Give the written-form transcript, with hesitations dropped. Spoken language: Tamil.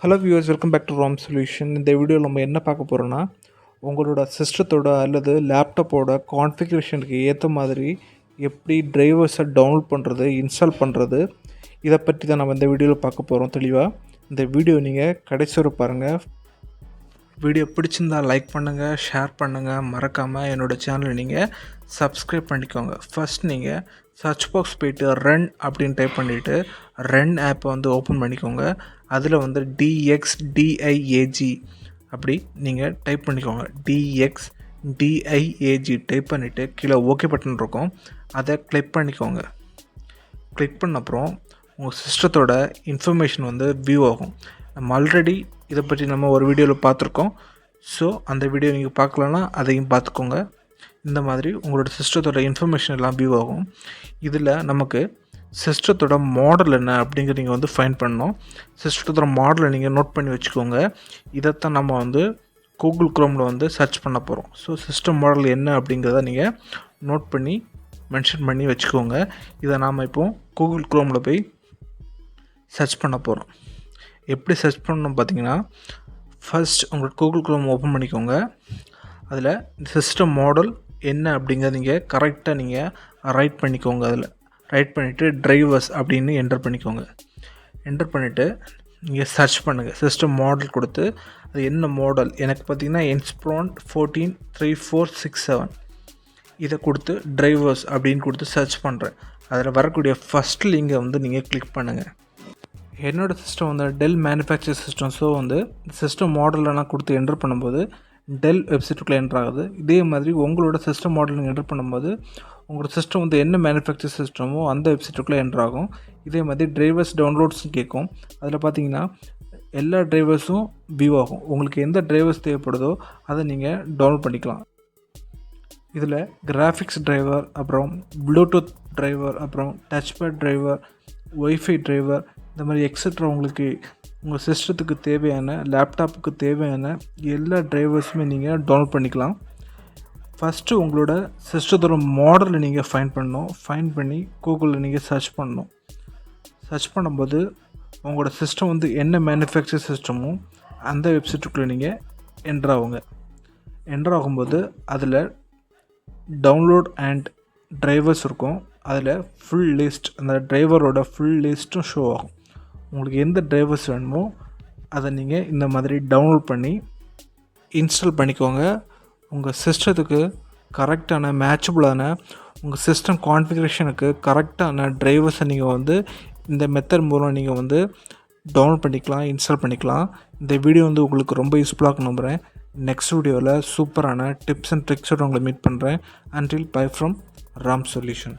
Hello viewers, welcome back to Ram solution. இந்த வீடியோவில் நம்ம என்ன பார்க்க போகிறோன்னா, உங்களோட சிஸ்டத்தோட அல்லது லேப்டாப்போட கான்ஃபிகரேஷனுக்கு ஏற்ற மாதிரி எப்படி டிரைவர்ஸை டவுன்லோட் பண்ணுறது, இன்ஸ்டால் பண்ணுறது, இதை பற்றி தான் நம்ம இந்த வீடியோவில் பார்க்க போகிறோம் தெளிவாக. இந்த வீடியோ நீங்கள் கடைசி வரை பாருங்கள். வீடியோ பிடிச்சிருந்தால் லைக் பண்ணுங்கள், ஷேர் பண்ணுங்கள், மறக்காமல் என்னோடய சேனலை நீங்கள் சப்ஸ்கிரைப் பண்ணிக்கோங்க. ஃபஸ்ட் நீங்கள் சர்ச் பாக்ஸ் போய்ட்டு ரன் அப்படின்னு டைப் பண்ணிவிட்டு ரன் ஆப்பை வந்து ஓப்பன் பண்ணிக்கோங்க. அதில் வந்து DXDIAG அப்படி நீங்கள் டைப் பண்ணிக்கோங்க. DXDIAG டைப் பண்ணிவிட்டு கீழே ஓகே பட்டன் இருக்கும், அதை கிளிக் பண்ணிக்கோங்க. கிளிக் பண்ண அப்புறம் உங்கள் சிஸ்டத்தோட இன்ஃபர்மேஷன் வந்து வியூ ஆகும். நம்ம ஆல்ரெடி இதை பற்றி நம்ம ஒரு வீடியோவில் பார்த்துருக்கோம். ஸோ அந்த வீடியோ நீங்கள் பார்க்கலன்னா அதையும் பார்த்துக்கோங்க. இந்த மாதிரி உங்களோட சிஸ்டத்தோட இன்ஃபர்மேஷன் எல்லாம் வியூ ஆகும். இதில் நமக்கு சிஸ்டத்தோட மாடல் என்ன அப்படிங்கிறத நீங்கள் வந்து ஃபைண்ட் பண்ணணும். சிஸ்டத்தோட மாடலை நீங்கள் நோட் பண்ணி வச்சுக்கோங்க. இதைத்தான் நம்ம வந்து கூகுள் க்ரோமில் வந்து சர்ச் பண்ண போகிறோம். ஸோ சிஸ்டம் மாடல் என்ன அப்படிங்கிறத நீங்கள் நோட் பண்ணி மென்ஷன் பண்ணி வச்சுக்கோங்க. இதை நாம் இப்போது கூகுள் க்ரோமில் போய் சர்ச் பண்ண போகிறோம். எப்படி சர்ச் பண்ணணும் பார்த்தீங்கன்னா, ஃபர்ஸ்ட் உங்கள் கூகுள் க்ரோம் ஓப்பன் பண்ணிக்கோங்க. அதில் சிஸ்டம் மாடல் என்ன அப்படிங்கிறத நீங்கள் கரெக்டாக நீங்கள் ரைட் பண்ணிக்கோங்க. அதில் ரைட் பண்ணிவிட்டு டிரைவர்ஸ் அப்படின்னு என்டர் பண்ணிக்கோங்க. என்டர் பண்ணிவிட்டு நீங்கள் சர்ச் பண்ணுங்கள். சிஸ்டம் மாடல் கொடுத்து அது என்ன மாடல், எனக்கு பார்த்திங்கன்னா இன்ஸ்ப்ரான் 143467 இதை கொடுத்து டிரைவர்ஸ் அப்படின்னு கொடுத்து சர்ச் பண்ணுறேன். அதில் வரக்கூடிய ஃபஸ்ட் லிங்கை வந்து நீங்கள் கிளிக் பண்ணுங்கள். என்னோடய சிஸ்டம் வந்து டெல் மேனுஃபேக்சர் சிஸ்டம். ஸோ வந்து சிஸ்டம் மாடலெலாம் கொடுத்து என்டர் பண்ணும்போது டெல் வெப்சைட்டுக்குள்ளே என்டர் ஆகுது. இதே மாதிரி உங்களோட சிஸ்டம் மாடல் நீங்கள் என்டர் பண்ணும்போது உங்களோட சிஸ்டம் வந்து என்ன மேனுஃபேக்சர் சிஸ்டமோ அந்த வெப்சைட்டுக்குள்ளே என்டர் ஆகும். இதே மாதிரி டிரைவர்ஸ் டவுன்லோட்ஸும் கேட்கும். அதில் பார்த்தீங்கன்னா எல்லா டிரைவர்ஸும் வியூ ஆகும். உங்களுக்கு எந்த டிரைவர்ஸ் தேவைப்படுதோ அதை நீங்கள் டவுன்லோட் பண்ணிக்கலாம். இதில் கிராஃபிக்ஸ் டிரைவர், அப்புறம் ப்ளூடூத் டிரைவர், அப்புறம் டச்பேட் டிரைவர், ஒய்ஃபை டிரைவர், இந்த மாதிரி எக்ஸட்ரா உங்களுக்கு உங்கள் சிஸ்டத்துக்கு தேவையான, லேப்டாப்புக்கு தேவையான எல்லா டிரைவர்ஸுமே நீங்கள் டவுன்லோட் பண்ணிக்கலாம். ஃபஸ்ட்டு உங்களோட சிஸ்டத்தோட மாடலை நீங்கள் ஃபைண்ட் பண்ணணும். ஃபைண்ட் பண்ணி கூகுளில் நீங்கள் சர்ச் பண்ணணும். சர்ச் பண்ணும்போது உங்களோட சிஸ்டம் வந்து என்ன மேனுஃபேக்சர் சிஸ்டமோ அந்த வெப்சைட்டுக்குள்ளே நீங்கள் என்டர் ஆகுங்க. என்டர் ஆகும்போது அதில் டவுன்லோட் அண்ட் டிரைவர்ஸ் இருக்கும். அதில் ஃபுல் லிஸ்ட், அந்த டிரைவரோட ஃபுல் லிஸ்ட்டும் ஷோ ஆகும். உங்களுக்கு எந்த டிரைவர்ஸ் வேணுமோ அதை நீங்கள் இந்த மாதிரி டவுன்லோட் பண்ணி இன்ஸ்டால் பண்ணிக்கோங்க. உங்கள் சிஸ்டத்துக்கு கரெக்டான மேட்சபுளான உங்கள் சிஸ்டம் கான்ஃபிகரேஷனுக்கு கரெக்டான டிரைவர்ஸை நீங்கள் வந்து இந்த மெத்தட் மூலம் நீங்கள் வந்து டவுன்லோட் பண்ணிக்கலாம், இன்ஸ்டால் பண்ணிக்கலாம். இந்த வீடியோ வந்து உங்களுக்கு ரொம்ப யூஸ்ஃபுல்லாக நம்புகிறேன். நெக்ஸ்ட் வீடியோவில் சூப்பரான டிப்ஸ் அண்ட் ட்ரிக்ஸோடு உங்களை மீட் பண்ணுறேன். Until by from Ram solution.